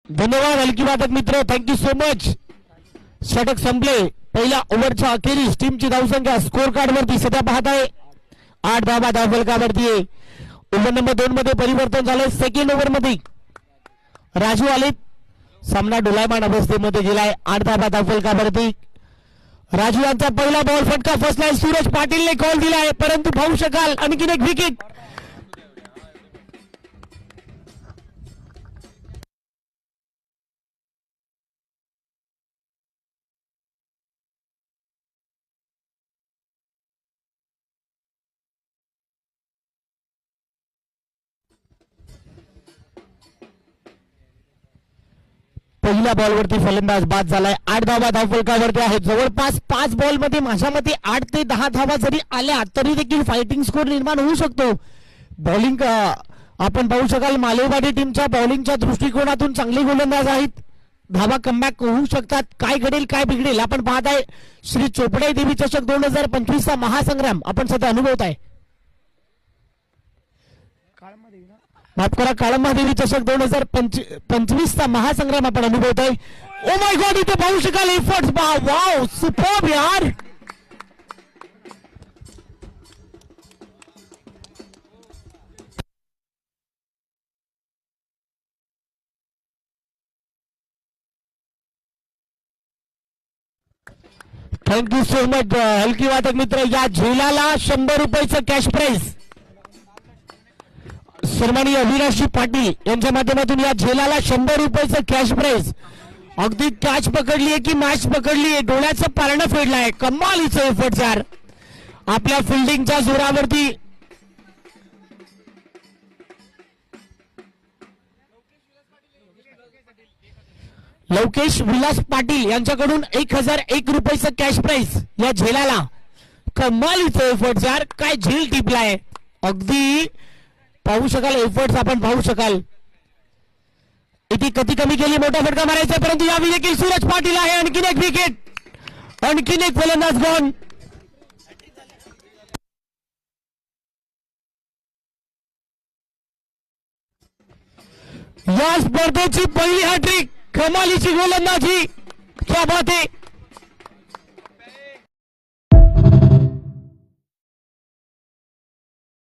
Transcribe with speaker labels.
Speaker 1: धन्यवाद हलकी वादक मित्र, थँक्यू सो मच. षटक संपले. पहिल्या ओव्हरच्या अखेरीस टीमची धावसंख्या स्कोर कार्ड वरती सध्या पाहत आहे 8 धावा धावफलकावरती आहे. ओव्हर नंबर 2 मध्ये परिवर्तन झालंय. सेकंड ओव्हर मध्ये राजू आले. सामना डोलायमान अवस्थेमध्ये गेलाय. 8 धावा धावफलकावरती. राजू यांचा पहिला बॉल फटका फसलाय. सूरज पाटीलने कॉल दिलाय, परंतु पाहू शकाल आणखीन एक विकेट. पहिल्या बॉलवरती फलंदाज बाद झालाय. 8 धावा धावफलकावरती आहेत. जवळपास 5 बॉल मध्ये माझ्या मते 8 ते 10 धावा जरी आल्या तरी देखील फायटिंग स्कोर निर्माण होऊ शकतो. बॉलिंग आपण पाहू शकाल मालेवाडी टीमच्या बॉलिंगच्या दृष्टिकोनातून चांगले गोलंदाज आहेत. धावा कमबॅक होऊ शकतात. काय घडेल काय बिघडेल आपण पाहत आहे. श्री चोपडे देवी चषक 2025 चा महासंग्राम आपण सध्या अनुभवत आहे. माफ करा, काळंबादेवी चषक 2025 चा महासंग्राम आपण अनुभवत आहे. ओ माय गॉड, इथे पाहू शकाल एफर्ट्स. वाव, सुपर्ब यार. थँक्यू सो मच हलकी वादक मित्र. या झेलाला 100 रुपयाचं कॅश प्राइज सन्माननीय अविनाशजी पाटील यांच्या माध्यमातून या झेलाला 100 रुपयाचं कॅश प्राइज. अगदी कॅच पकडलीये की मॅच पकडलीये, डोळ्याचं पारणं फेडलंय. कमालीचं एफर्ट यार आपल्या फिल्डिंगच्या जोरावरती. लवकेश विलास पाटील यांच्याकडून 1001 रुपयाचं कॅश प्राइज या झेलाला. कमालीचं एफर्ट यार, काय झेल टिपलाय. अगदी पाहू शकाल एफर्ट्स आपण पाहू शकाल. इथे कधी कमी केली, मोठा फटका मारायचा, परंतु यावेळी देखील सूरज पाटील आहे. आणखीन एक विकेट, आणखीन एक फलंदाज गॉन. या स्पर्धेची पहिली हॅट्रिक, कमालीची गोलंदाजी. क्या बात आहे.